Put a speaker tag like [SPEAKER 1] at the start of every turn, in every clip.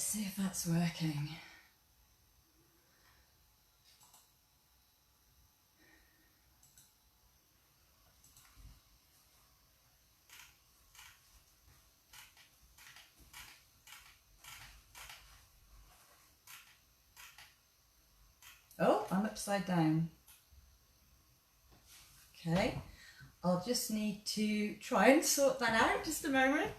[SPEAKER 1] Let's see if that's working. Oh, I'm upside down. Okay, I'll just need to try and sort that out, just a moment.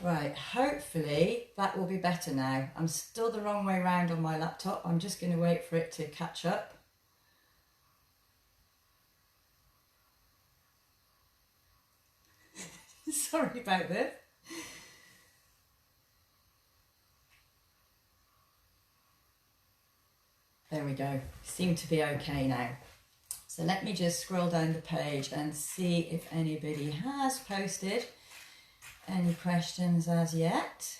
[SPEAKER 1] Right, hopefully that will be better now. I'm still the wrong way around on my laptop. I'm just going to wait for it to catch up. Sorry about this. There we go. Seem to be okay now. So let me just scroll down the page and see if anybody has posted any questions as yet.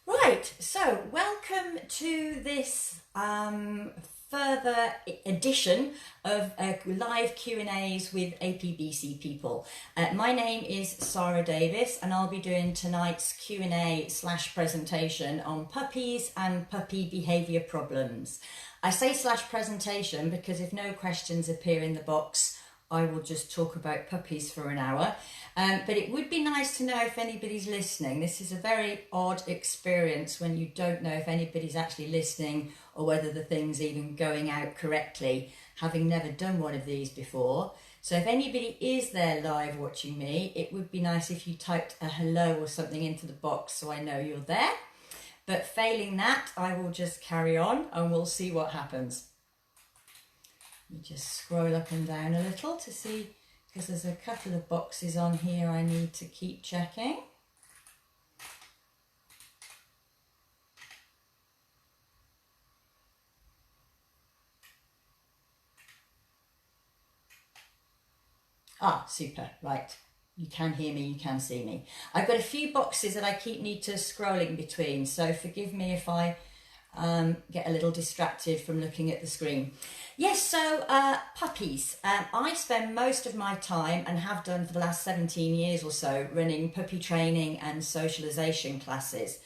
[SPEAKER 1] Right, so welcome to this further edition of live Q&As with APBC people. My name is Sara Davies and I'll be doing tonight's Q&A/presentation on puppies and puppy behaviour problems. I say /presentation because if no questions appear in the box, I will just talk about puppies for an hour. But it would be nice to know if anybody's listening. This is a very odd experience when you don't know if anybody's actually listening or whether the thing's even going out correctly, having never done one of these before. So if anybody is there live watching me, it would be nice if you typed a hello or something into the box so I know you're there. But failing that, I will just carry on and we'll see what happens. Let me just scroll up and down a little to see, because there's a couple of boxes on here I need to keep checking. Ah, super, right. You can hear me, you can see me. I've got a few boxes that I need to scrolling between, so forgive me if I get a little distracted from looking at the screen. Yes, so puppies. I spend most of my time, and have done for the last 17 years or so, running puppy training and socialisation classes.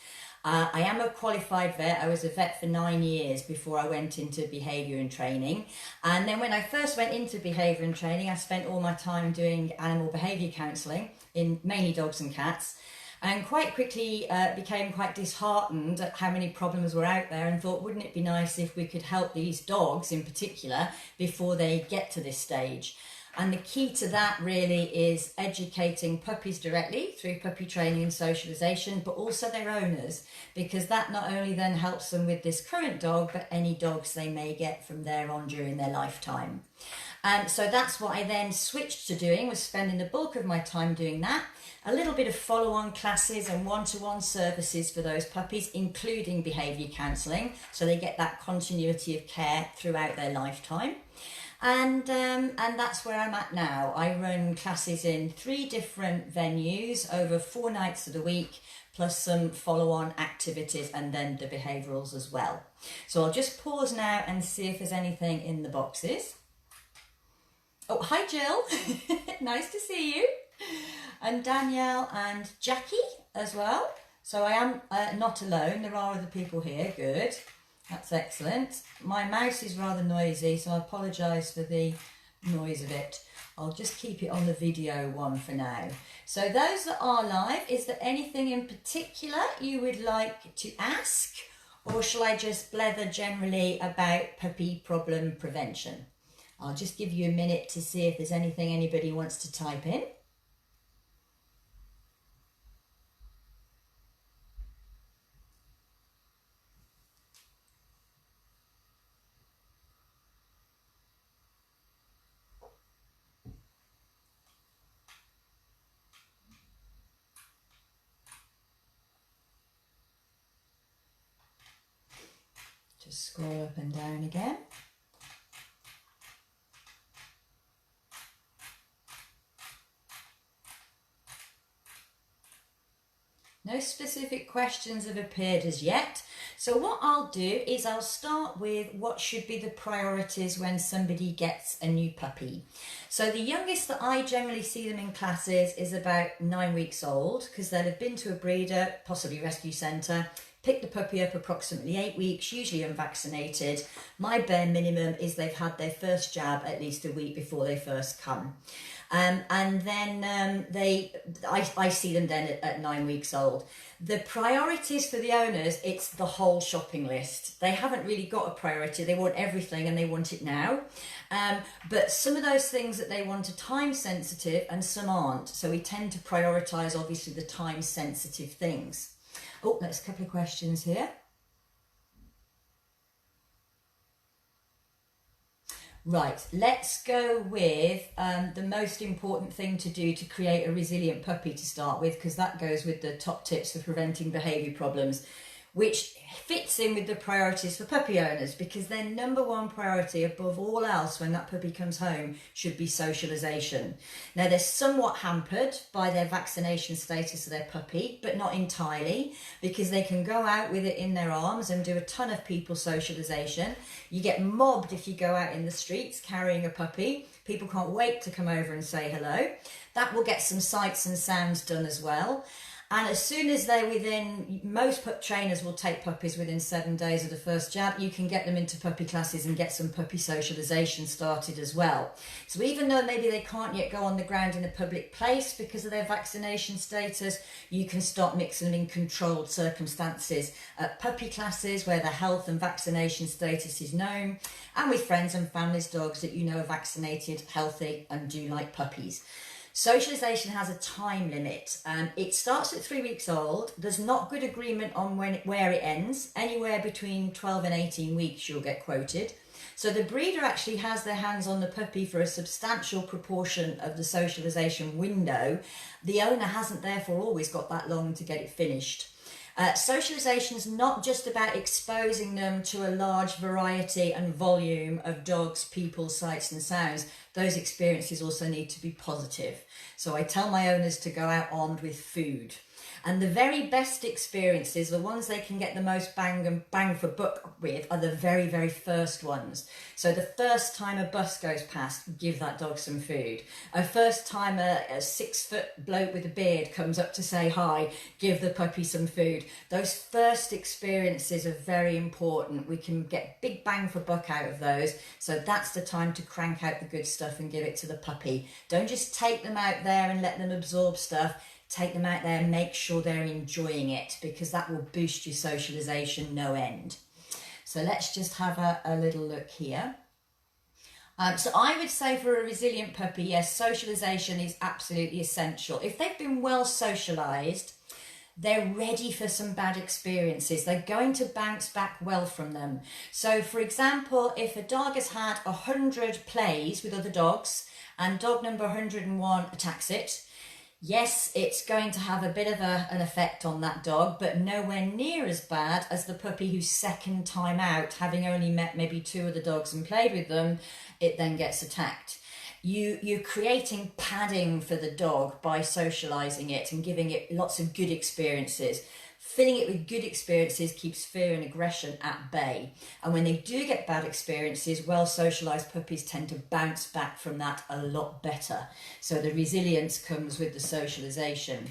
[SPEAKER 1] I am a qualified vet. I was a vet for 9 years before I went into behaviour and training. And then when I first went into behaviour and training, I spent all my time doing animal behaviour counselling in mainly dogs and cats. And quite quickly became quite disheartened at how many problems were out there and thought, wouldn't it be nice if we could help these dogs in particular before they get to this stage? And the key to that really is educating puppies directly through puppy training and socialisation, but also their owners, because that not only then helps them with this current dog, but any dogs they may get from there on during their lifetime. So that's what I then switched to doing, was spending the bulk of my time doing that. A little bit of follow-on classes and one-to-one services for those puppies, including behaviour counselling, so they get that continuity of care throughout their lifetime. And that's where I'm at now. I run classes in 3 different venues over 4 nights of the week, plus some follow-on activities and then the behaviourals as well. So I'll just pause now and see if there's anything in the boxes. Oh, hi Jill, nice to see you. And Danielle and Jackie as well. So I am not alone, there are other people here, good. That's excellent. My mouse is rather noisy, so I apologise for the noise of it. I'll just keep it on the video one for now. So those that are live, is there anything in particular you would like to ask? Or shall I just blether generally about puppy problem prevention? I'll just give you a minute to see if there's anything anybody wants to type in. Just scroll up and down again. No specific questions have appeared as yet. So what I'll do is I'll start with what should be the priorities when somebody gets a new puppy. So the youngest that I generally see them in classes is about 9 weeks old, because they'll have been to a breeder, possibly rescue centre, pick the puppy up approximately 8 weeks, usually unvaccinated. My bare minimum is they've had their first jab at least a week before they first come. And then I see them then at 9 weeks old. The priorities for the owners, it's the whole shopping list. They haven't really got a priority. They want everything and they want it now. But some of those things that they want are time sensitive and some aren't. So we tend to prioritise obviously the time sensitive things. Oh, there's a couple of questions here. Right, let's go with the most important thing to do to create a resilient puppy to start with, because that goes with the top tips for preventing behaviour problems, which fits in with the priorities for puppy owners, because their number one priority above all else when that puppy comes home should be socialisation. Now they're somewhat hampered by their vaccination status of their puppy, but not entirely, because they can go out with it in their arms and do a ton of people socialisation. You get mobbed if you go out in the streets carrying a puppy. People can't wait to come over and say hello. That will get some sights and sounds done as well. And as soon as they're within, most pup trainers will take puppies within 7 days of the first jab. You can get them into puppy classes and get some puppy socialisation started as well. So even though maybe they can't yet go on the ground in a public place because of their vaccination status, you can start mixing them in controlled circumstances at puppy classes where the health and vaccination status is known, and with friends and families' dogs that you know are vaccinated, healthy and do like puppies. Socialisation has a time limit. It starts at 3 weeks old. There's not good agreement on where it ends. Anywhere between 12 and 18 weeks you'll get quoted. So the breeder actually has their hands on the puppy for a substantial proportion of the socialisation window. The owner hasn't therefore always got that long to get it finished. Socialisation is not just about exposing them to a large variety and volume of dogs, people, sights and sounds. Those experiences also need to be positive. So I tell my owners to go out armed with food. And the very best experiences, the ones they can get the most bang for buck with, are the very, very first ones. So the first time a bus goes past, give that dog some food. A first time a 6-foot bloke with a beard comes up to say hi, give the puppy some food. Those first experiences are very important. We can get big bang for buck out of those. So that's the time to crank out the good stuff and give it to the puppy. Don't just take them out there and let them absorb stuff. Take them out there and make sure they're enjoying it, because that will boost your socialisation no end. So let's just have a little look here. So I would say for a resilient puppy, yes, socialisation is absolutely essential. If they've been well socialised, they're ready for some bad experiences. They're going to bounce back well from them. So for example, if a dog has had 100 plays with other dogs and dog number 101 attacks it, yes, it's going to have a bit of an effect on that dog, but nowhere near as bad as the puppy who's second time out, having only met maybe 2 other dogs and played with them, it then gets attacked. You're creating padding for the dog by socialising it and giving it lots of good experiences. Filling it with good experiences keeps fear and aggression at bay. And when they do get bad experiences, well-socialised puppies tend to bounce back from that a lot better. So the resilience comes with the socialisation.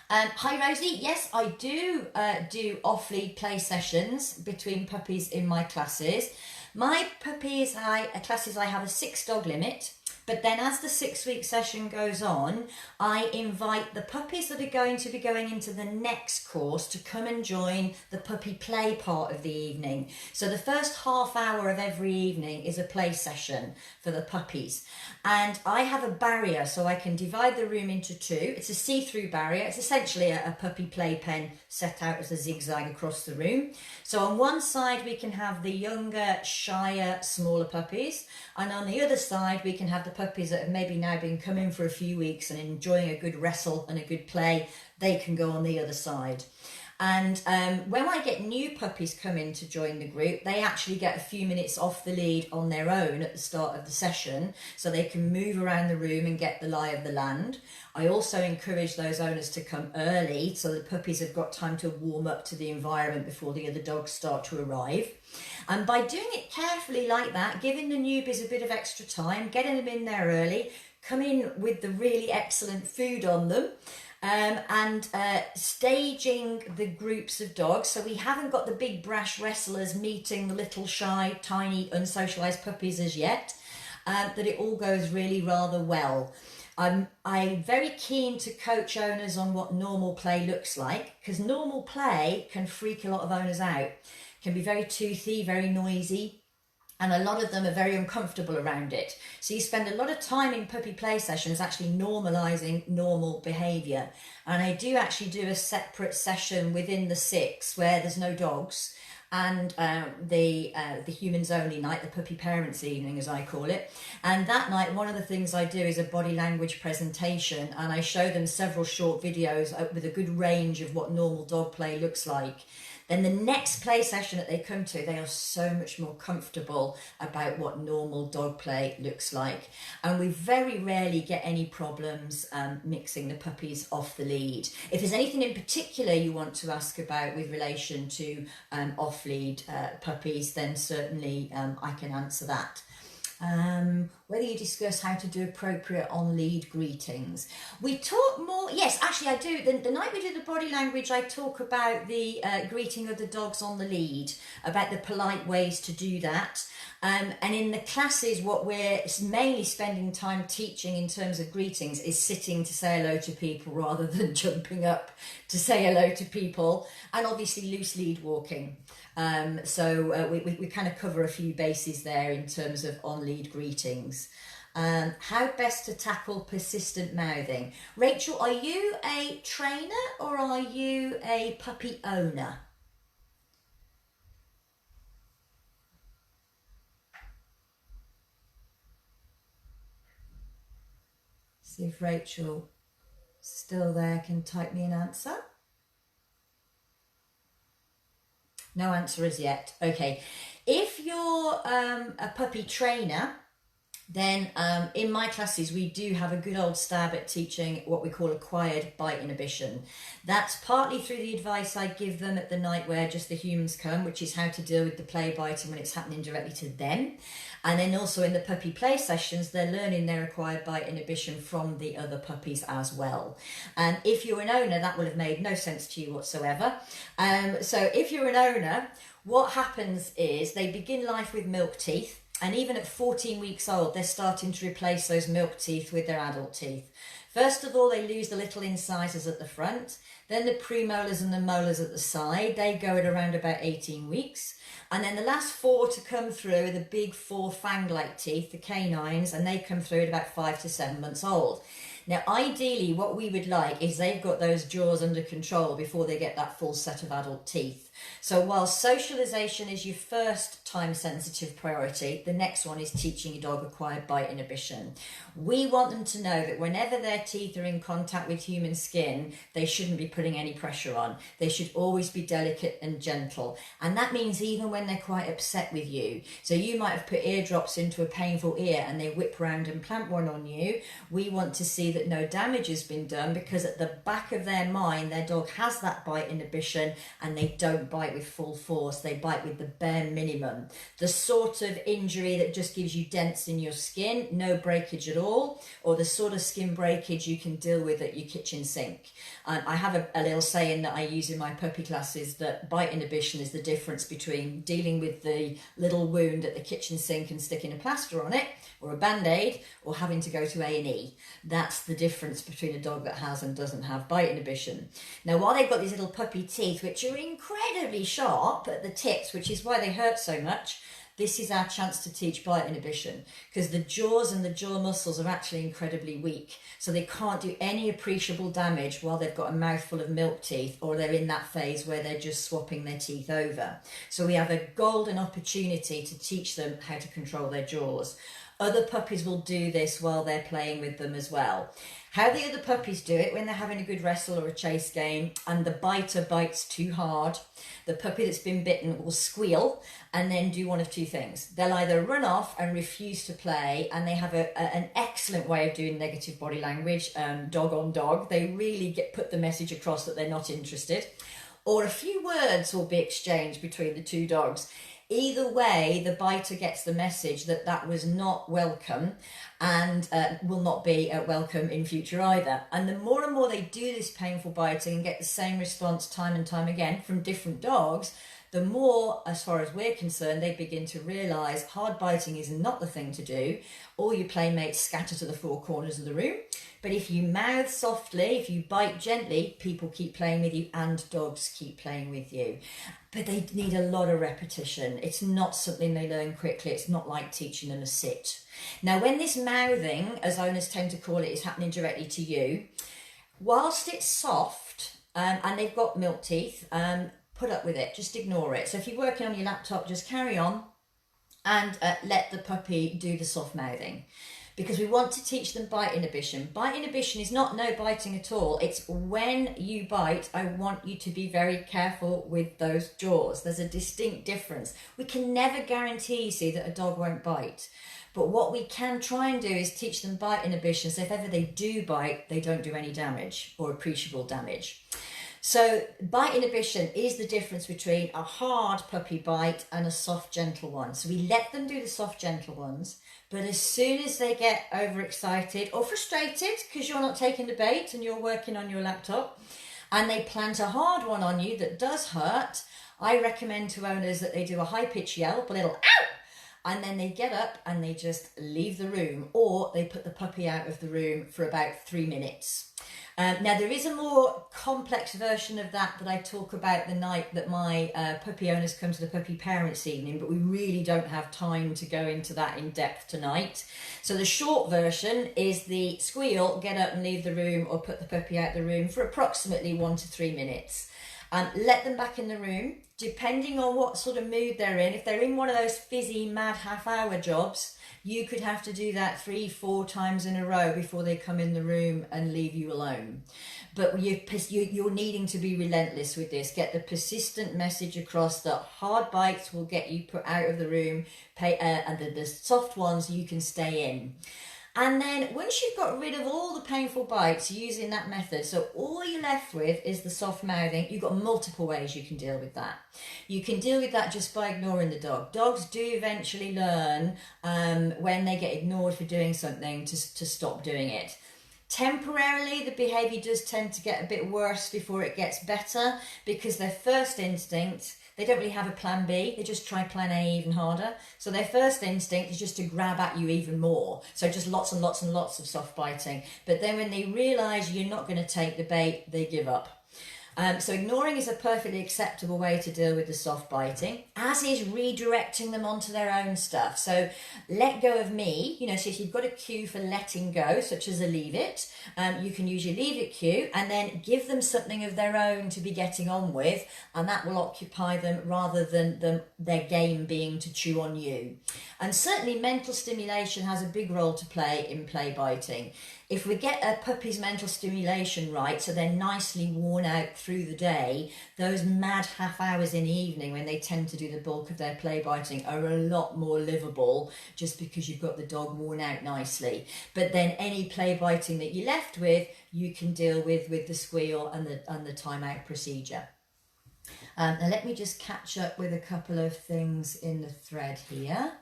[SPEAKER 1] Hi Rosie, yes, I do off-lead play sessions between puppies in my classes. My puppies, classes I have a 6 dog limit. But then as the 6-week session goes on, I invite the puppies that are going to be going into the next course to come and join the puppy play part of the evening. So the first half hour of every evening is a play session for the puppies. And I have a barrier, so I can divide the room into 2. It's a see-through barrier. It's essentially a puppy playpen set out as a zigzag across the room. So on one side we can have the younger, shyer, smaller puppies. And on the other side we can have the puppies that have maybe now been coming for a few weeks and enjoying a good wrestle and a good play. They can go on the other side. And when I get new puppies come in to join the group, they actually get a few minutes off the lead on their own at the start of the session, so they can move around the room and get the lie of the land. I also encourage those owners to come early so the puppies have got time to warm up to the environment before the other dogs start to arrive. And by doing it carefully like that, giving the newbies a bit of extra time, getting them in there early, come in with the really excellent food on them, and staging the groups of dogs, so we haven't got the big brash wrestlers meeting the little shy, tiny, unsocialised puppies as yet, that it all goes really rather well. I'm very keen to coach owners on what normal play looks like, because normal play can freak a lot of owners out. Can be very toothy, very noisy, and a lot of them are very uncomfortable around it. So you spend a lot of time in puppy play sessions actually normalising normal behaviour. And I do actually do a separate session within the 6 where there's no dogs, and the humans only night, the puppy parents evening as I call it. And that night, one of the things I do is a body language presentation, and I show them several short videos with a good range of what normal dog play looks like. Then the next play session that they come to, they are so much more comfortable about what normal dog play looks like. And we very rarely get any problems mixing the puppies off the lead. If there's anything in particular you want to ask about with relation to off-lead puppies, then certainly I can answer that. Whether you discuss how to do appropriate on-lead greetings. We talk more, yes, actually I do. The night we do the body language, I talk about the greeting of the dogs on the lead, about the polite ways to do that. And in the classes, what we're mainly spending time teaching in terms of greetings is sitting to say hello to people rather than jumping up to say hello to people, and obviously loose lead walking. So we kind of cover a few bases there in terms of on-lead greetings. How best to tackle persistent mouthing. Rachel, are you a trainer or are you a puppy owner? See if Rachel still there can type me an answer. No answer as yet. Okay. If you're a puppy trainer, then in my classes we do have a good old stab at teaching what we call acquired bite inhibition. That's partly through the advice I give them at the night where just the humans come, which is how to deal with the play biting when it's happening directly to them. And then also in the puppy play sessions, they're learning their acquired bite inhibition from the other puppies as well. And if you're an owner, that will have made no sense to you whatsoever. So if you're an owner, what happens is they begin life with milk teeth. And even at 14 weeks old, they're starting to replace those milk teeth with their adult teeth. First of all, they lose the little incisors at the front, then the premolars and the molars at the side. They go at around about 18 weeks. And then the last 4 to come through are the big 4 fang-like teeth, the canines, and they come through at about 5 to 7 months old. Now, ideally, what we would like is they've got those jaws under control before they get that full set of adult teeth. So while socialisation is your first time-sensitive priority, the next one is teaching your dog acquired bite inhibition. We want them to know that whenever their teeth are in contact with human skin, they shouldn't be putting any pressure on. They should always be delicate and gentle. And that means even when they're quite upset with you. So you might have put eardrops into a painful ear and they whip round and plant one on you. We want to see that no damage has been done, because at the back of their mind, their dog has that bite inhibition and they don't bite with full force. They bite with the bare minimum. The sort of injury that just gives you dents in your skin, no breakage at all, or the sort of skin breakage you can deal with at your kitchen sink. I have a little saying that I use in my puppy classes that bite inhibition is the difference between dealing with the little wound at the kitchen sink and sticking a plaster on it, or a band-aid, or having to go to A&E. That's the difference between a dog that has and doesn't have bite inhibition. Now, while they've got these little puppy teeth, which are incredibly sharp at the tips, which is why they hurt so much, this is our chance to teach bite inhibition, because the jaws and the jaw muscles are actually incredibly weak. So they can't do any appreciable damage while they've got a mouthful of milk teeth, or they're in that phase where they're just swapping their teeth over. So we have a golden opportunity to teach them how to control their jaws. Other puppies will do this while they're playing with them as well. How the other puppies do it, when they're having a good wrestle or a chase game and the biter bites too hard, the puppy that's been bitten will squeal and then do one of two things. They'll either run off and refuse to play, and they have an excellent way of doing negative body language, dog on dog. They really put the message across that they're not interested. Or a few words will be exchanged between the two dogs. Either way, the biter gets the message that that was not welcome and will not be welcome in future either. And the more and more they do this painful biting and get the same response time and time again from different dogs, the more, as far as we're concerned, they begin to realise hard biting is not the thing to do. All your playmates scatter to the four corners of the room. But if you mouth softly, if you bite gently, people keep playing with you and dogs keep playing with you. But they need a lot of repetition. It's not something they learn quickly. It's not like teaching them a sit. Now, when this mouthing, as owners tend to call it, is happening directly to you, whilst it's soft and they've got milk teeth, put up with it. Just ignore it. So if you're working on your laptop, just carry on and let the puppy do the soft mouthing. Because we want to teach them bite inhibition. Bite inhibition is not no biting at all. It's when you bite, I want you to be very careful with those jaws. There's a distinct difference. We can never guarantee, you see, that a dog won't bite. But what we can try and do is teach them bite inhibition. So if ever they do bite, they don't do any damage or appreciable damage. So bite inhibition is the difference between a hard puppy bite and a soft, gentle one. So we let them do the soft, gentle ones. But as soon as they get overexcited or frustrated because you're not taking the bait and you're working on your laptop and they plant a hard one on you that does hurt, I recommend to owners that they do a high-pitched yelp, a little ow, and then they get up and they just leave the room, or they put the puppy out of the room for about 3 minutes. Now, there is a more complex version of that I talk about the night that my puppy owners come to the puppy parents evening, but we really don't have time to go into that in depth tonight. So the short version is the squeal, get up and leave the room, or put the puppy out the room for approximately 1 to 3 minutes. Let them back in the room, depending on what sort of mood they're in. If they're in one of those fizzy, mad half-hour jobs, you could have to do that 3-4 times in a row before they come in the room and leave you alone. But you're needing to be relentless with this. Get the persistent message across that hard bites will get you put out of the room, and the soft ones you can stay in. And then once you've got rid of all the painful bites using that method, so all you're left with is the soft mouthing, you've got multiple ways you can deal with that. You can deal with that just by ignoring the dog. Dogs do eventually learn when they get ignored for doing something to stop doing it. Temporarily, the behaviour does tend to get a bit worse before it gets better, because their first instinct, they don't really have a plan B, they just try plan A even harder. So their first instinct is just to grab at you even more. So just lots and lots and lots of soft biting. But then when they realise you're not going to take the bait, they give up. So ignoring is a perfectly acceptable way to deal with the soft biting, as is redirecting them onto their own stuff. So let go of me, so if you've got a cue for letting go, such as a leave it, you can use your leave it cue and then give them something of their own to be getting on with, and that will occupy them rather than their game being to chew on you. And certainly mental stimulation has a big role to play in play biting. If we get a puppy's mental stimulation right, so they're nicely worn out through the day, those mad half hours in the evening when they tend to do the bulk of their play biting are a lot more livable, just because you've got the dog worn out nicely. But then any play biting that you're left with, you can deal with the squeal and the timeout procedure. Now let me just catch up with a couple of things in the thread here.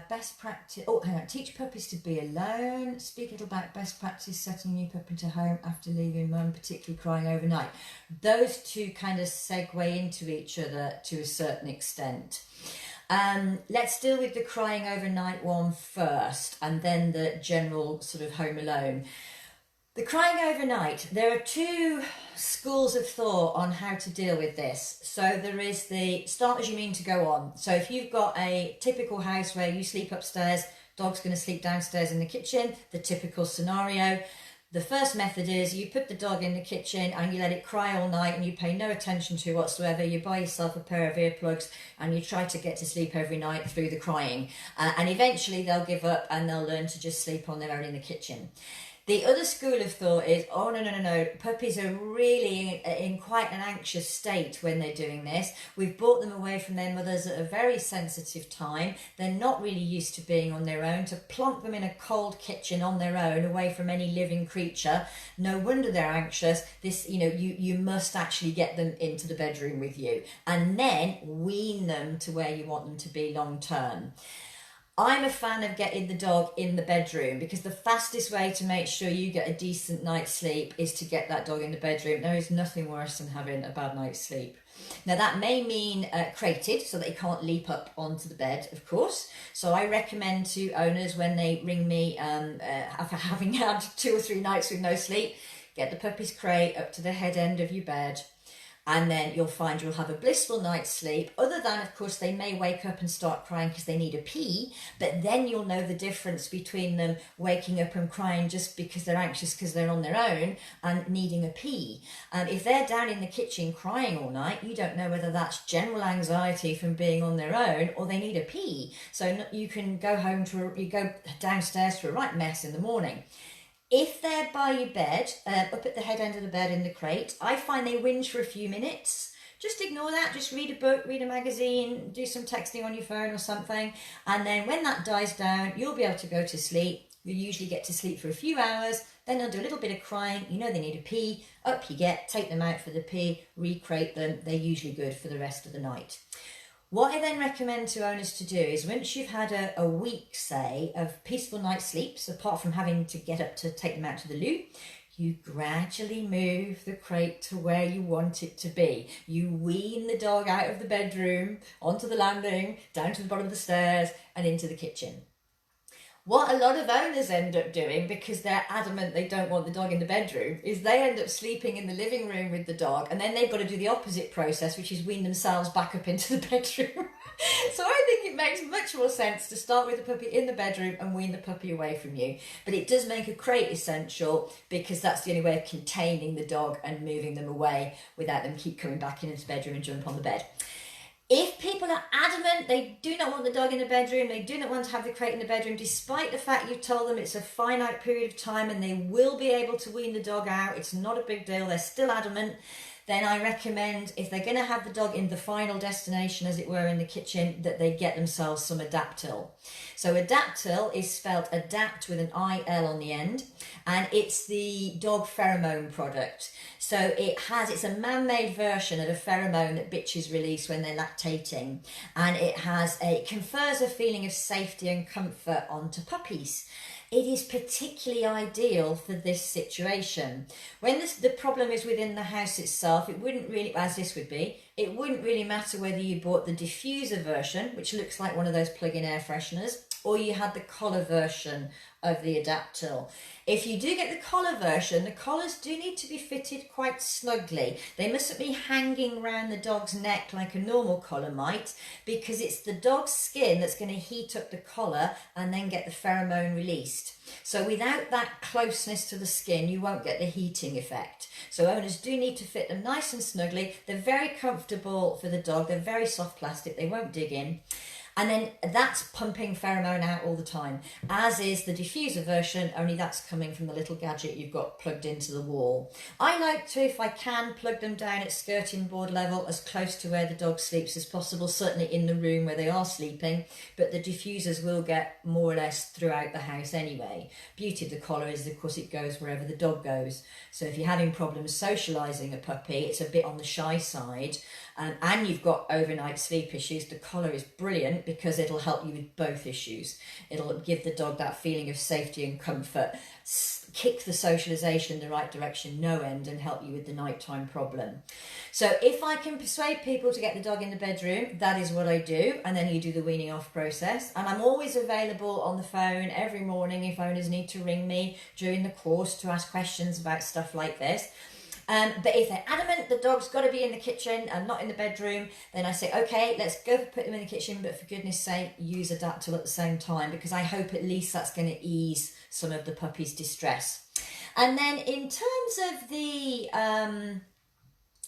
[SPEAKER 1] Best practice, hang on, teach puppies to be alone. Speak a little about best practice setting a new puppy into home after leaving mum, particularly crying overnight. Those two kind of segue into each other to a certain extent. Let's deal with the crying overnight one first, and then the general sort of home alone. The crying overnight, there are two schools of thought on how to deal with this. So there is the start as you mean to go on. So if you've got a typical house where you sleep upstairs, dog's going to sleep downstairs in the kitchen, the typical scenario, The first method is you put the dog in the kitchen and you let it cry all night and you pay no attention to it whatsoever. You buy yourself a pair of earplugs and you try to get to sleep every night through the crying. And eventually they'll give up and they'll learn to just sleep on their own in the kitchen. The other school of thought is, oh, no. Puppies are really in quite an anxious state when they're doing this. We've brought them away from their mothers at a very sensitive time. They're not really used to being on their own. To plonk them in a cold kitchen on their own, away from any living creature, no wonder they're anxious. This, you must actually get them into the bedroom with you and then wean them to where you want them to be long term. I'm a fan of getting the dog in the bedroom because the fastest way to make sure you get a decent night's sleep is to get that dog in the bedroom. There is nothing worse than having a bad night's sleep. Now that may mean crated so that he can't leap up onto the bed, of course. So I recommend to owners when they ring me after having had 2 or 3 nights with no sleep, get the puppy's crate up to the head end of your bed. And then you'll find you'll have a blissful night's sleep. Other than, of course, they may wake up and start crying because they need a pee. But then you'll know the difference between them waking up and crying just because they're anxious because they're on their own and needing a pee. And if they're down in the kitchen crying all night, you don't know whether that's general anxiety from being on their own or they need a pee. So you can go you go downstairs to a right mess in the morning. If they're by your bed, up at the head end of the bed in the crate, I find they whinge for a few minutes. Just ignore that, just read a book, read a magazine, do some texting on your phone or something. And then when that dies down, you'll be able to go to sleep. You usually get to sleep for a few hours, then they'll do a little bit of crying, you know they need a pee, up you get, take them out for the pee, recrate them, they're usually good for the rest of the night. What I then recommend to owners to do is once you've had a week, say, of peaceful night sleeps, apart from having to get up to take them out to the loo, you gradually move the crate to where you want it to be. You wean the dog out of the bedroom, onto the landing, down to the bottom of the stairs and into the kitchen. What a lot of owners end up doing, because they're adamant they don't want the dog in the bedroom, is they end up sleeping in the living room with the dog, and then they've got to do the opposite process, which is wean themselves back up into the bedroom. So I think it makes much more sense to start with the puppy in the bedroom and wean the puppy away from you. But it does make a crate essential, because that's the only way of containing the dog and moving them away without them keep coming back into the bedroom and jump on the bed. If people are adamant they do not want the dog in the bedroom, they do not want to have the crate in the bedroom, despite the fact you've told them it's a finite period of time and they will be able to wean the dog out, it's not a big deal, they're still adamant, then I recommend, if they're going to have the dog in the final destination, as it were, in the kitchen, that they get themselves some Adaptil. So Adaptil is spelled adapt with an IL on the end, and it's the dog pheromone product. So it's a man-made version of a pheromone that bitches release when they're lactating, and it confers a feeling of safety and comfort onto puppies. It is particularly ideal for this situation. When the problem is within the house itself, it wouldn't really, as this would be, it wouldn't really matter whether you bought the diffuser version, which looks like one of those plug-in air fresheners, or you had the collar version of the Adaptil. If you do get the collar version, the collars do need to be fitted quite snugly. They mustn't be hanging around the dog's neck like a normal collar might, because it's the dog's skin that's going to heat up the collar and then get the pheromone released. So without that closeness to the skin, you won't get the heating effect. So owners do need to fit them nice and snugly. They're very comfortable for the dog. They're very soft plastic. They won't dig in. And then that's pumping pheromone out all the time, as is the diffuser version, only that's coming from the little gadget you've got plugged into the wall. I like to, if I can, plug them down at skirting board level as close to where the dog sleeps as possible, certainly in the room where they are sleeping, but the diffusers will get more or less throughout the house anyway. Beauty of the collar is, of course, it goes wherever the dog goes. So if you're having problems socialising a puppy, it's a bit on the shy side, and you've got overnight sleep issues, the collar is brilliant because it'll help you with both issues. It'll give the dog that feeling of safety and comfort, kick the socialisation in the right direction, no end, and help you with the nighttime problem. So if I can persuade people to get the dog in the bedroom, that is what I do, and then you do the weaning off process. And I'm always available on the phone every morning if owners need to ring me during the course to ask questions about stuff like this. But if they're adamant the dog's got to be in the kitchen and not in the bedroom, then I say, okay, let's go put them in the kitchen, but for goodness sake, use Adaptil at the same time, because I hope at least that's going to ease some of the puppy's distress. And then in terms of the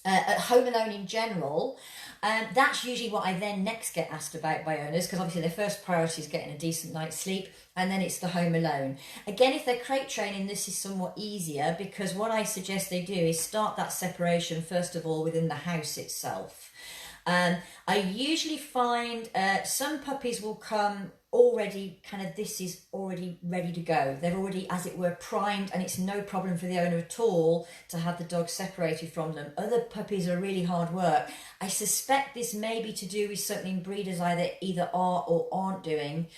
[SPEAKER 1] at home alone in general, that's usually what I then next get asked about by owners, because obviously their first priority is getting a decent night's sleep, and then it's the home alone. Again, if they're crate training, this is somewhat easier, because what I suggest they do is start that separation first of all within the house itself. I usually find some puppies will come already kind of, this is already ready to go. They're already, as it were, primed, and it's no problem for the owner at all to have the dog separated from them. Other puppies are really hard work. I suspect this may be to do with something breeders either are or aren't doing.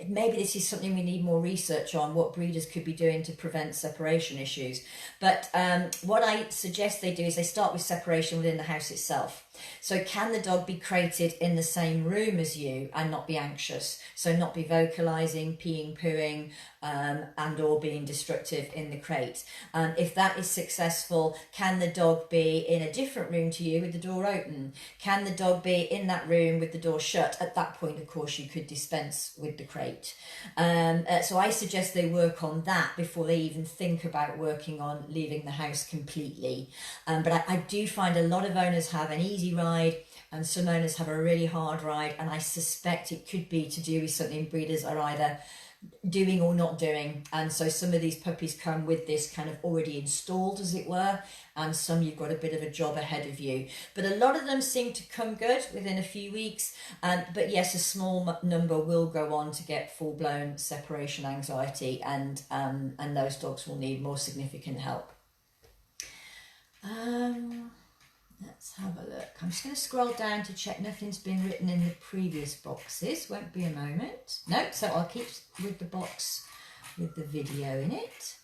[SPEAKER 1] Maybe this is something we need more research on, what breeders could be doing to prevent separation issues. But what I suggest they do is they start with separation within the house itself. So can the dog be crated in the same room as you and not be anxious? So not be vocalising, peeing, pooing, and or being destructive in the crate. If that is successful, can the dog be in a different room to you with the door open? Can the dog be in that room with the door shut? At that point, of course, you could dispense with the crate. So I suggest they work on that before they even think about working on leaving the house completely. But I do find a lot of owners have an easy ride, and some owners have a really hard ride, and I suspect it could be to do with something breeders are either doing or not doing. And so some of these puppies come with this kind of already installed, as it were, and some you've got a bit of a job ahead of you. But a lot of them seem to come good within a few weeks, but yes, a small number will go on to get full-blown separation anxiety, and those dogs will need more significant help. Let's have a look. I'm just going to scroll down to check nothing's been written in the previous boxes. Won't be a moment. No, so I'll keep with the box with the video in it.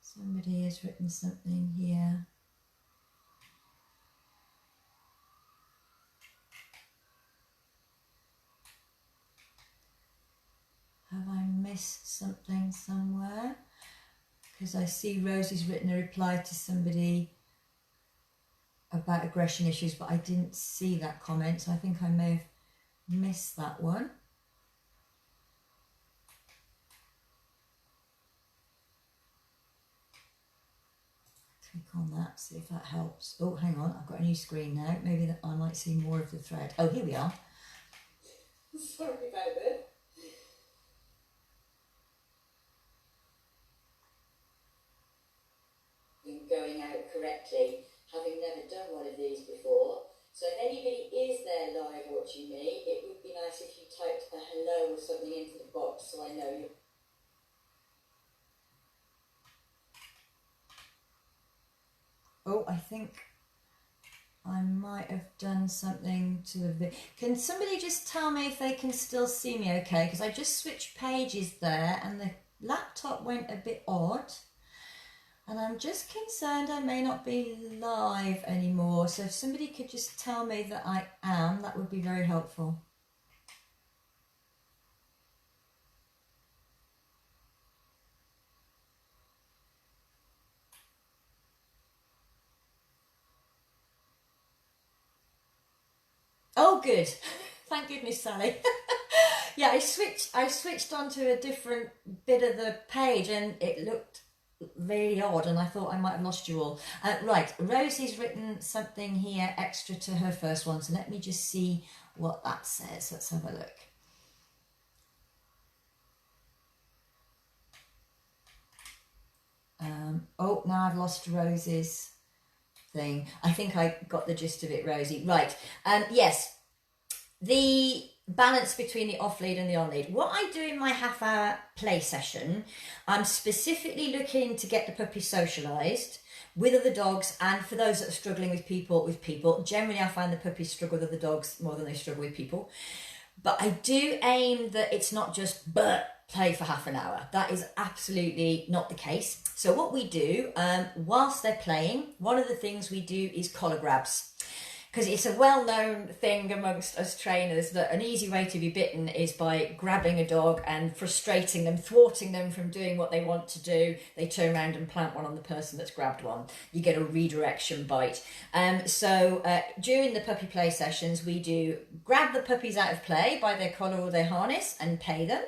[SPEAKER 1] Somebody has written something here. Have I missed something somewhere? Because I see Rosie's written a reply to somebody about aggression issues, but I didn't see that comment, so I think I may have missed that one. Click on that, see if that helps. Oh, hang on, I've got a new screen now. Maybe that I might see more of the thread. Oh, here we are. Sorry about that. Going out correctly, having never done one of these before. So if anybody is there live watching me, it would be nice if you typed a hello or something into the box so I know you. Oh, I think I might have done something to the video. Can somebody just tell me if they can still see me okay? Because I just switched pages there and the laptop went a bit odd. And I'm just concerned I may not be live anymore. So if somebody could just tell me that I am, that would be very helpful. Oh, good. Thank goodness, Sally. Yeah, I switched onto a different bit of the page and it looked really odd, and I thought I might have lost you all. Right, Rosie's written something here extra to her first one, so let me just see what that says. Let's have a look. Oh, now I've lost Rosie's thing. I think I got the gist of it, Rosie. Right, yes, the balance between the off lead and the on lead. What I do in my half-hour play session, I'm specifically looking to get the puppy socialised with other dogs, and for those that are struggling with people. Generally, I find the puppies struggle with other dogs more than they struggle with people. But I do aim that it's not just play for half an hour. That is absolutely not the case. So what we do, whilst they're playing, one of the things we do is collar grabs. Because it's a well-known thing amongst us trainers that an easy way to be bitten is by grabbing a dog and frustrating them, thwarting them from doing what they want to do. They turn around and plant one on the person that's grabbed one. You get a redirection bite. So during the puppy play sessions, we do grab the puppies out of play by their collar or their harness and pay them.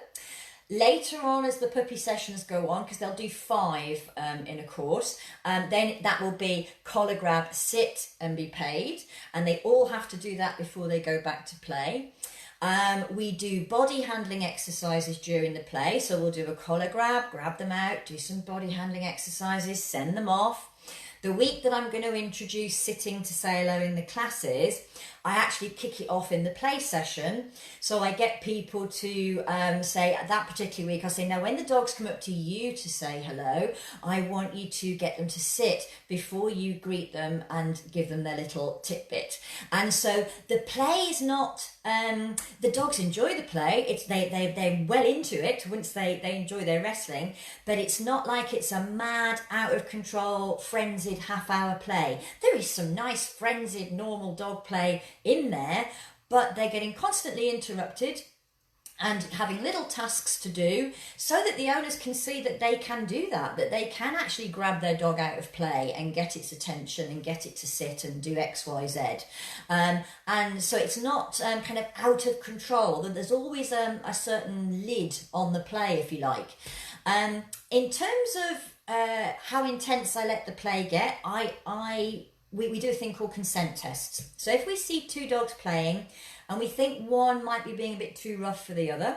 [SPEAKER 1] Later on, as the puppy sessions go on, because they'll do 5 in a course, then that will be collar grab, sit and be paid, and they all have to do that before they go back to play. We do body handling exercises during the play, so we'll do a collar grab them out, do some body handling exercises, send them off. The week that I'm going to introduce sitting to say hello in the classes, I actually kick it off in the play session. So I get people to say, that particular week, I say, now when the dogs come up to you to say hello, I want you to get them to sit before you greet them and give them their little tidbit. And so the play is not, the dogs enjoy the play. It's they're well into it once they enjoy their wrestling, but it's not like it's a mad, out of control, frenzied half-hour play. There is some nice frenzied normal dog play in there, but they're getting constantly interrupted and having little tasks to do, so that the owners can see that they can do that they can actually grab their dog out of play and get its attention and get it to sit and do X, Y, Z. And so it's not kind of out of control, that there's always a certain lid on the play, if you like. In terms of how intense I let the play get, we do a thing called consent tests. So if we see 2 dogs playing and we think one might be being a bit too rough for the other,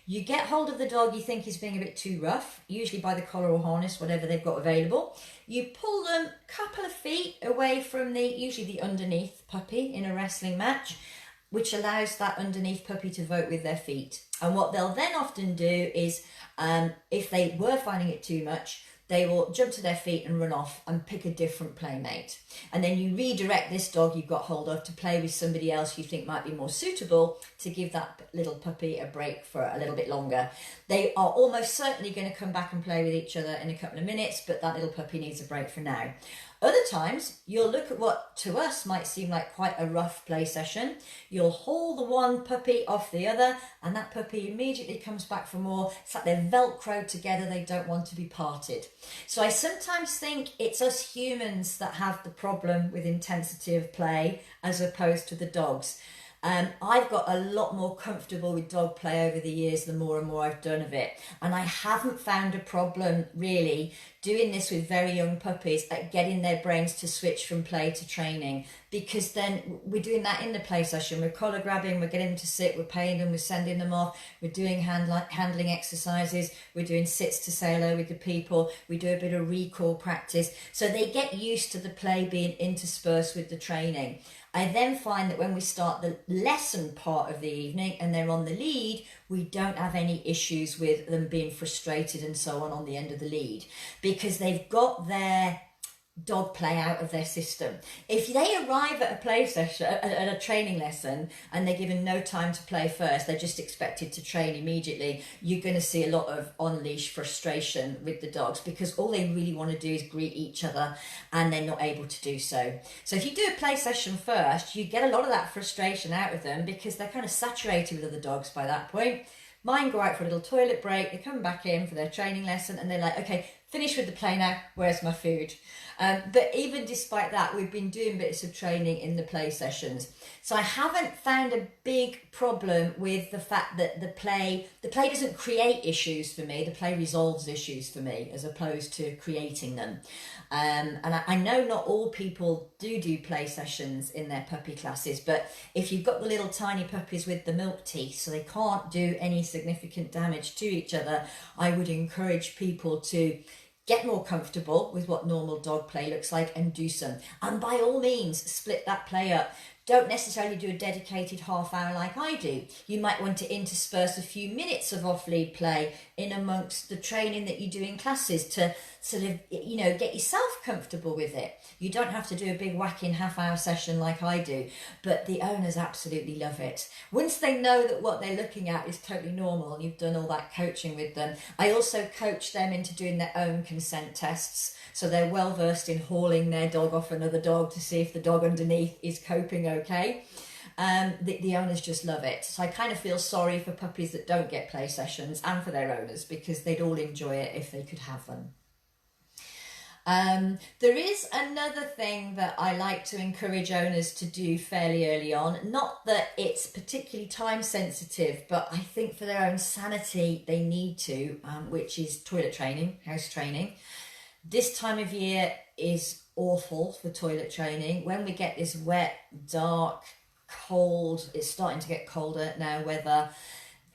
[SPEAKER 1] you get hold of the dog you think is being a bit too rough, usually by the collar or harness, whatever they've got available. You pull them a couple of feet away from usually the underneath puppy in a wrestling match, which allows that underneath puppy to vote with their feet. And what they'll then often do is, if they were finding it too much, they will jump to their feet and run off and pick a different playmate. And then you redirect this dog you've got hold of to play with somebody else you think might be more suitable, to give that little puppy a break for a little bit longer. They are almost certainly going to come back and play with each other in a couple of minutes, but that little puppy needs a break for now. Other times, you'll look at what to us might seem like quite a rough play session. You'll haul the one puppy off the other, and that puppy immediately comes back for more. It's like they're Velcroed together, they don't want to be parted. So I sometimes think it's us humans that have the problem with intensity of play, as opposed to the dogs. I've got a lot more comfortable with dog play over the years, the more and more I've done of it. And I haven't found a problem really doing this with very young puppies at getting their brains to switch from play to training, because then we're doing that in the play session. We're collar grabbing, we're getting them to sit, we're paying them, we're sending them off, we're doing handling exercises, we're doing sits to say hello with the people, we do a bit of recall practice. So they get used to the play being interspersed with the training. I then find that when we start the lesson part of the evening and they're on the lead, we don't have any issues with them being frustrated and so on the end of the lead, because they've got their dog play out of their system. If they arrive at a play session, at a training lesson, and they're given no time to play first, they're just expected to train immediately, you're going to see a lot of on-leash frustration with the dogs, because all they really want to do is greet each other and they're not able to do so. So if you do a play session first, you get a lot of that frustration out of them, because they're kind of saturated with other dogs by that point. Mine go out for a little toilet break, they come back in for their training lesson, and they're like, okay, finish with the play now, where's my food? But even despite that, we've been doing bits of training in the play sessions. So I haven't found a big problem with the fact that the play doesn't create issues for me, the play resolves issues for me, as opposed to creating them. And I know not all people do play sessions in their puppy classes, but if you've got the little tiny puppies with the milk teeth, so they can't do any significant damage to each other, I would encourage people to get more comfortable with what normal dog play looks like and do some. And by all means, split that play up. Don't necessarily do a dedicated half hour like I do. You might want to intersperse a few minutes of off-lead play in amongst the training that you do in classes to sort of, get yourself comfortable with it. You don't have to do a big whacking half-hour session like I do, but the owners absolutely love it. Once they know that what they're looking at is totally normal and you've done all that coaching with them, I also coach them into doing their own consent tests. So they're well versed in hauling their dog off another dog to see if the dog underneath is coping okay. The owners just love it. So I kind of feel sorry for puppies that don't get play sessions, and for their owners, because they'd all enjoy it if they could have them. There is another thing that I like to encourage owners to do fairly early on. Not that it's particularly time sensitive, but I think for their own sanity they need to, which is toilet training, house training. This time of year is awful for toilet training. When we get this wet, dark, cold, it's starting to get colder now, weather,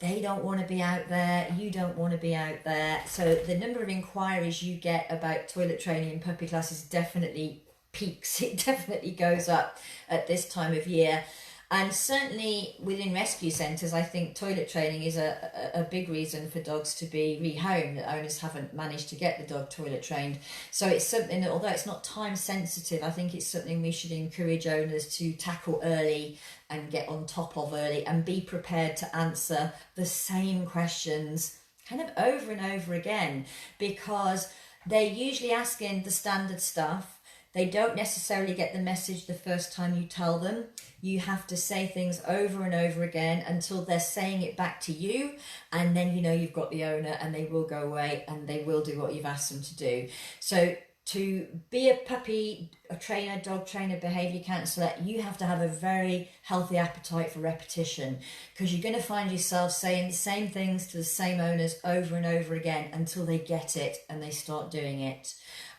[SPEAKER 1] they don't want to be out there, you don't want to be out there. So the number of inquiries you get about toilet training in puppy classes definitely peaks. It definitely goes up at this time of year. And certainly within rescue centres, I think toilet training is a big reason for dogs to be rehomed, that owners haven't managed to get the dog toilet trained. So it's something that, although it's not time sensitive, I think it's something we should encourage owners to tackle early and get on top of early, and be prepared to answer the same questions kind of over and over again, because they're usually asking the standard stuff. They don't necessarily get the message the first time you tell them. You have to say things over and over again until they're saying it back to you, and then you know you've got the owner, and they will go away and they will do what you've asked them to do. So to be a puppy, a trainer, dog trainer, behaviour counsellor, you have to have a very healthy appetite for repetition, because you're going to find yourself saying the same things to the same owners over and over again until they get it and they start doing it.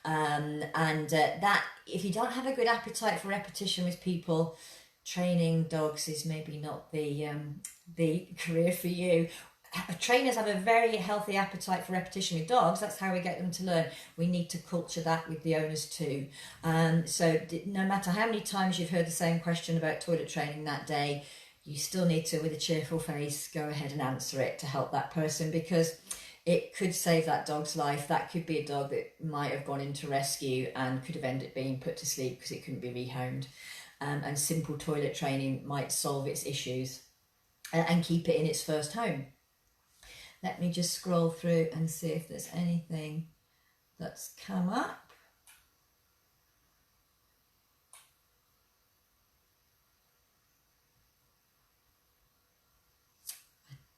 [SPEAKER 1] That if you don't have a good appetite for repetition with people, training dogs is maybe not the career for you. Trainers have a very healthy appetite for repetition with dogs. That's how we get them to learn. We need to culture that with the owners too. So no matter how many times you've heard the same question about toilet training that day, you still need to, with a cheerful face, go ahead and answer it to help that person, because it could save that dog's life. That could be a dog that might have gone into rescue and could have ended up being put to sleep because it couldn't be rehomed. And simple toilet training might solve its issues and keep it in its first home. Let me just scroll through and see if there's anything that's come up.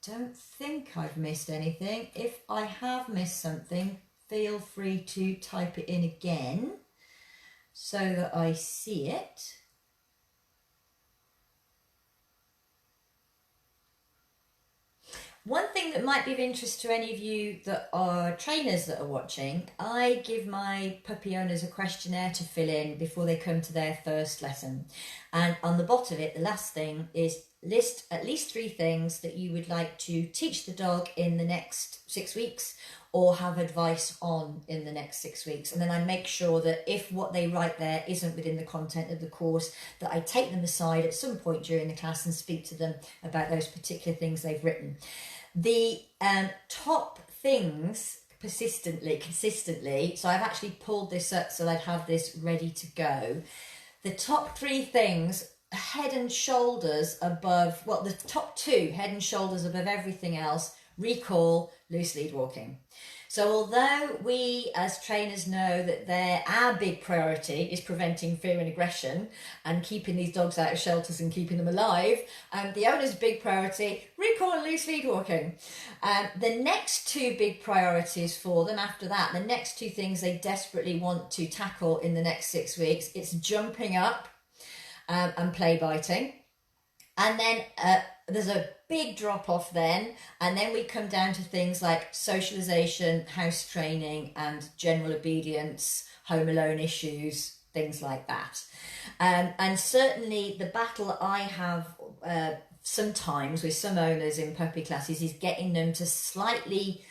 [SPEAKER 1] Don't think I've missed anything. If I have missed something, feel free to type it in again so that I see it. One thing that might be of interest to any of you that are trainers that are watching, I give my puppy owners a questionnaire to fill in before they come to their first lesson. And on the bottom of it, the last thing is list at least 3 things that you would like to teach the dog in the next 6 weeks, or have advice on in the next 6 weeks. And then I make sure that if what they write there isn't within the content of the course, that I take them aside at some point during the class and speak to them about those particular things they've written. The top things consistently, so I've actually pulled this up so I'd have this ready to go. The top 3 things, head and shoulders above, well, the top 2, head and shoulders above everything else: recall, loose lead walking. So although we as trainers know that our big priority is preventing fear and aggression and keeping these dogs out of shelters and keeping them alive, the owner's big priority, recall and loose lead walking. The next 2 big priorities for them after that, the next 2 things they desperately want to tackle in the next 6 weeks, it's jumping up and play biting. And then there's a big drop off then, and then we come down to things like socialization, house training, and general obedience, home alone issues, things like that. And certainly the battle I have sometimes with some owners in puppy classes is getting them to slightly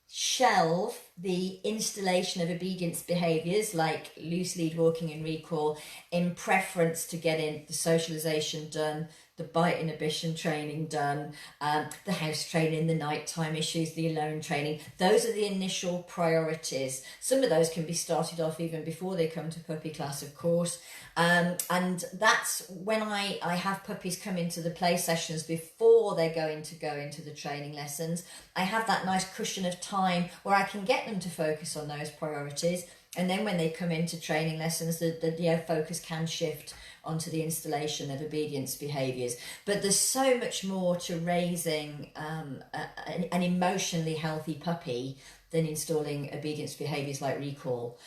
[SPEAKER 1] shelve the installation of obedience behaviours like loose lead walking and recall, in preference to getting the socialisation done, the bite inhibition training done, the house training, the nighttime issues, the alone training. Those are the initial priorities. Some of those can be started off even before they come to puppy class, of course. And that's when I have puppies come into the play sessions before they're going to go into the training lessons. I have that nice cushion of time where I can get them to focus on those priorities. And then when they come into training lessons, the focus can shift onto the installation of obedience behaviours. But there's so much more to raising an emotionally healthy puppy than installing obedience behaviours like recall.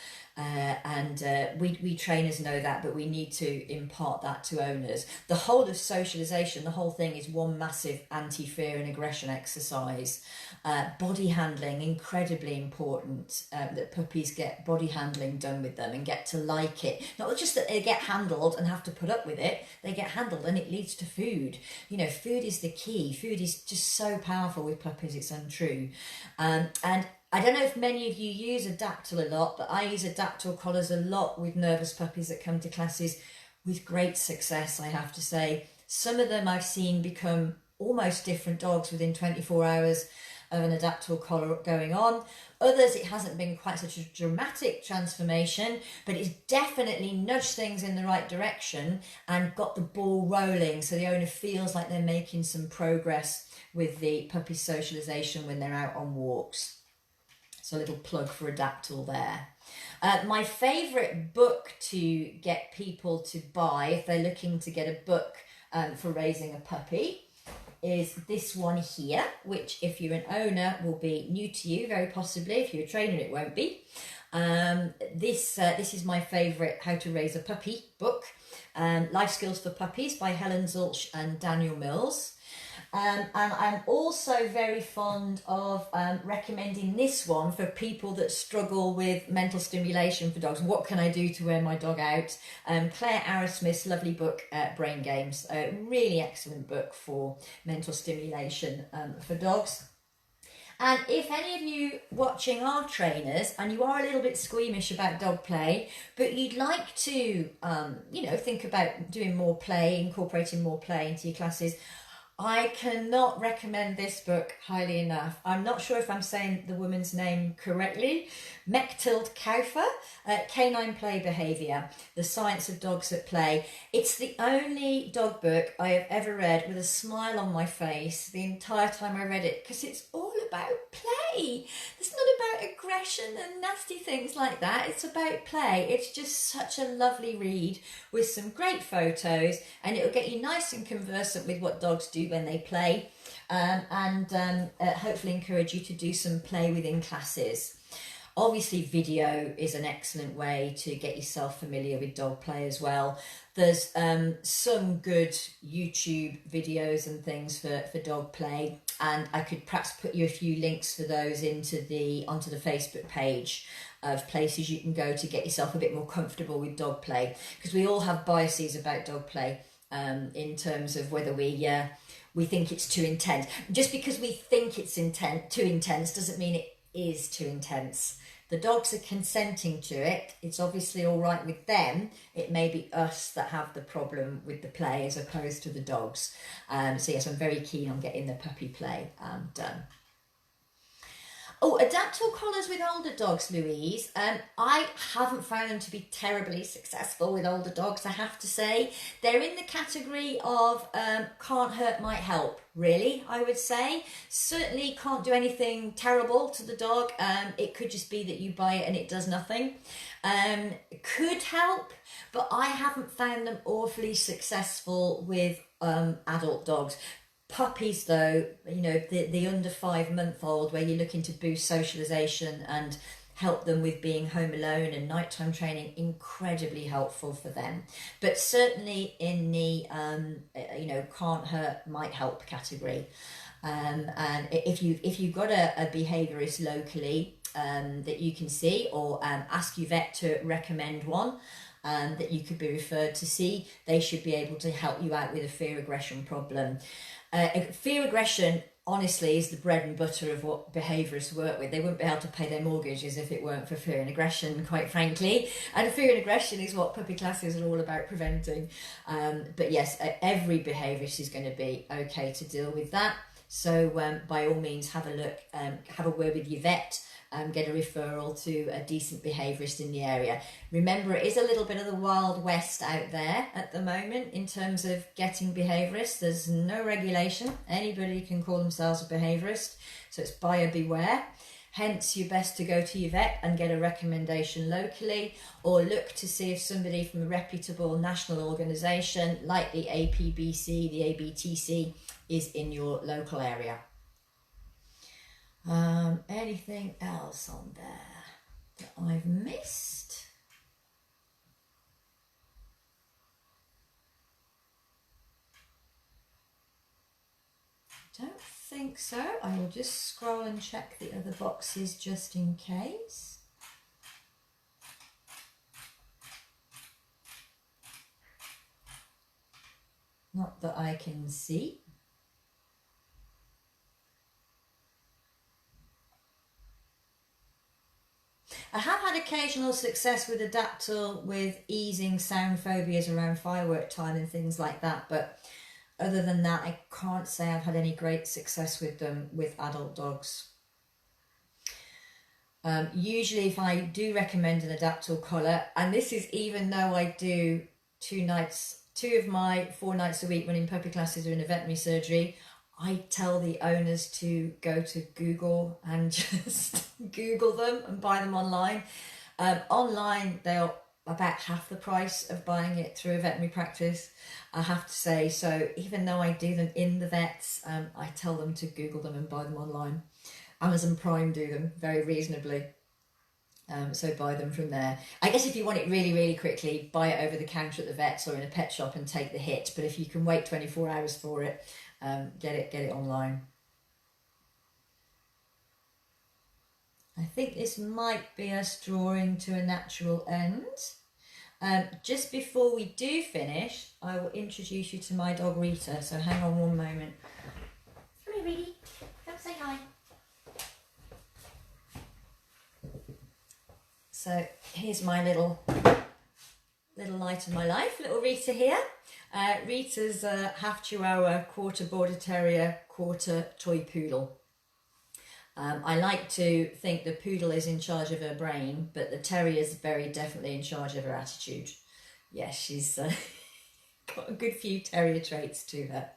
[SPEAKER 1] We trainers know that, but we need to impart that to owners. The whole of socialisation, the whole thing is one massive anti-fear and aggression exercise. Body handling, incredibly important, that puppies get body handling done with them and get to like it. Not just that they get handled and have to put up with it, they get handled and it leads to food. You know, food is the key. Food is just so powerful with puppies, it's untrue. And I don't know if many of you use a dactyl a lot, but I use a dactyl collars a lot with nervous puppies that come to classes with great success, I have to say. Some of them I've seen become almost different dogs within 24 hours of an adaptable collar going on. Others, it hasn't been quite such a dramatic transformation, but it's definitely nudged things in the right direction and got the ball rolling, so the owner feels like they're making some progress with the puppy socialisation when they're out on walks. So a little plug for Adaptal there. My favourite book to get people to buy if they're looking to get a book for raising a puppy is this one here, which if you're an owner will be new to you, very possibly. If you're a trainer it won't be. This is my favourite How to Raise a Puppy book, Life Skills for Puppies by Helen Zulch and Daniel Mills. And I'm also very fond of recommending this one for people that struggle with mental stimulation for dogs. What can I do to wear my dog out? Claire Arrowsmith's lovely book, Brain Games. A really excellent book for mental stimulation for dogs. And if any of you watching are trainers and you are a little bit squeamish about dog play, but you'd like to, think about doing more play, incorporating more play into your classes, I cannot recommend this book highly enough. I'm not sure if I'm saying the woman's name correctly. Mechthild Kaufer, Canine Play Behaviour, The Science of Dogs at Play. It's the only dog book I have ever read with a smile on my face the entire time I read it, because it's all about play. It's not about aggression and nasty things like that. It's about play. It's just such a lovely read with some great photos, and it'll get you nice and conversant with what dogs do when they play, and hopefully encourage you to do some play within classes. Obviously video is an excellent way to get yourself familiar with dog play as well. There's some good YouTube videos and things for dog play, and I could perhaps put you a few links for those onto the Facebook page of places you can go to get yourself a bit more comfortable with dog play, because we all have biases about dog play in terms of whether we think it's too intense. Just because we think it's too intense doesn't mean it is too intense. The dogs are consenting to it. It's obviously all right with them. It may be us that have the problem with the play as opposed to the dogs. So yes, I'm very keen on getting the puppy play done. Oh, adaptable collars with older dogs, Louise. I haven't found them to be terribly successful with older dogs, I have to say. They're in the category of can't hurt, might help, really, I would say. Certainly can't do anything terrible to the dog. It could just be that you buy it and it does nothing. Could help, but I haven't found them awfully successful with adult dogs. Puppies though, the under 5-month-old, where you're looking to boost socialization and help them with being home alone and nighttime training, incredibly helpful for them. But certainly in the can't hurt, might help category. And if you've got a behaviourist locally that you can see, or ask your vet to recommend one that you could be referred to see, they should be able to help you out with a fear aggression problem. Fear aggression, honestly, is the bread and butter of what behaviourists work with. They wouldn't be able to pay their mortgages if it weren't for fear and aggression, quite frankly. And fear and aggression is what puppy classes are all about preventing. But yes, every behaviourist is going to be okay to deal with that. So by all means, have a look, have a word with your vet, get a referral to a decent behaviourist in the area. Remember, it is a little bit of the Wild West out there at the moment in terms of getting behaviourists. There's no regulation. Anybody can call themselves a behaviourist, so it's buyer beware. Hence, you're best to go to your vet and get a recommendation locally, or look to see if somebody from a reputable national organisation like the APBC, the ABTC, is in your local area. Anything else on there that I've missed? Don't think so. I will just scroll and check the other boxes just in case. Not that I can see. I have had occasional success with Adaptil with easing sound phobias around firework time and things like that, but other than that, I can't say I've had any great success with them with adult dogs. Usually if I do recommend an Adaptil collar, and this is even though I do 2 of my 4 nights a week running puppy classes are in a veterinary surgery, I tell the owners to go to Google and just Google them and buy them online. Online, they're about half the price of buying it through a veterinary practice, I have to say. So even though I do them in the vets, I tell them to Google them and buy them online. Amazon Prime do them very reasonably. So buy them from there. I guess if you want it really, really quickly, buy it over the counter at the vets or in a pet shop and take the hit. But if you can wait 24 hours for it, get it online. I think this might be us drawing to a natural end. Just before we do finish, I will introduce you to my dog Rita. So hang on one moment. Come here, Reedy. Come say hi. So here's my little light of my life, little Rita here. Rita's a half Chihuahua, quarter Border Terrier, quarter Toy Poodle. I like to think the Poodle is in charge of her brain, but the Terrier is very definitely in charge of her attitude. Yes, she's got a good few Terrier traits to her.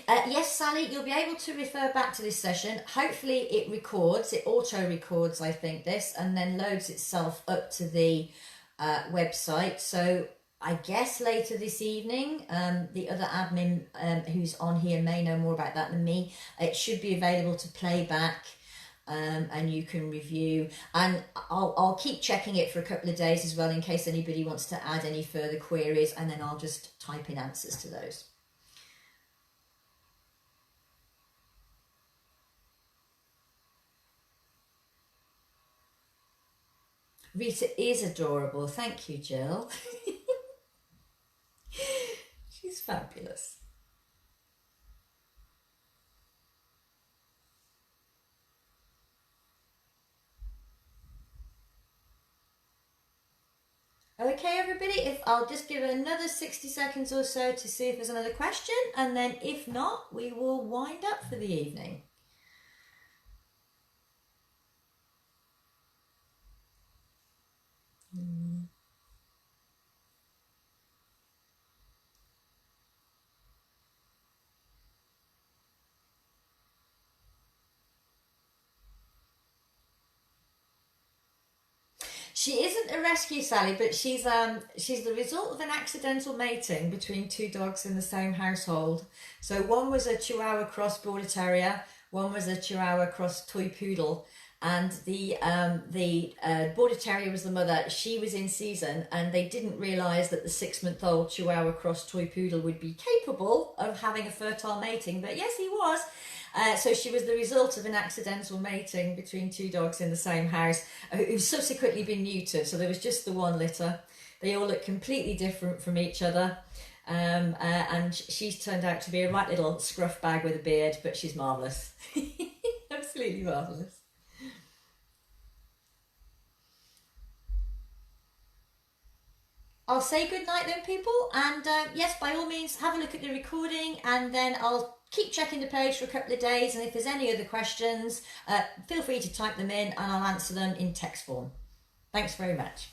[SPEAKER 1] Yes, Sally, you'll be able to refer back to this session. Hopefully it records, it auto records, I think, this, and then loads itself up to the website. So I guess later this evening, the other admin who's on here may know more about that than me. It should be available to play back and you can review. And I'll keep checking it for a couple of days as well in case anybody wants to add any further queries, and then I'll just type in answers to those. Rita is adorable. Thank you, Jill. She's fabulous. Okay, everybody, if I'll just give it another 60 seconds or so to see if there's another question, and then if not, we will wind up for the evening. She isn't a rescue, Sally, but she's the result of an accidental mating between 2 dogs in the same household. So one was a Chihuahua cross Border Terrier, one was a Chihuahua cross Toy Poodle, and the Border Terrier was the mother. She was in season, and they didn't realise that the 6-month-old Chihuahua cross Toy Poodle would be capable of having a fertile mating, but yes, he was. So she was the result of an accidental mating between 2 dogs in the same house, who've subsequently been neutered. So there was just the one litter. They all look completely different from each other. And she's turned out to be a right little scruff bag with a beard, but she's marvellous. Absolutely marvellous. I'll say good night then, people, and yes, by all means, have a look at the recording, and then I'll keep checking the page for a couple of days, and if there's any other questions, feel free to type them in and I'll answer them in text form. Thanks very much.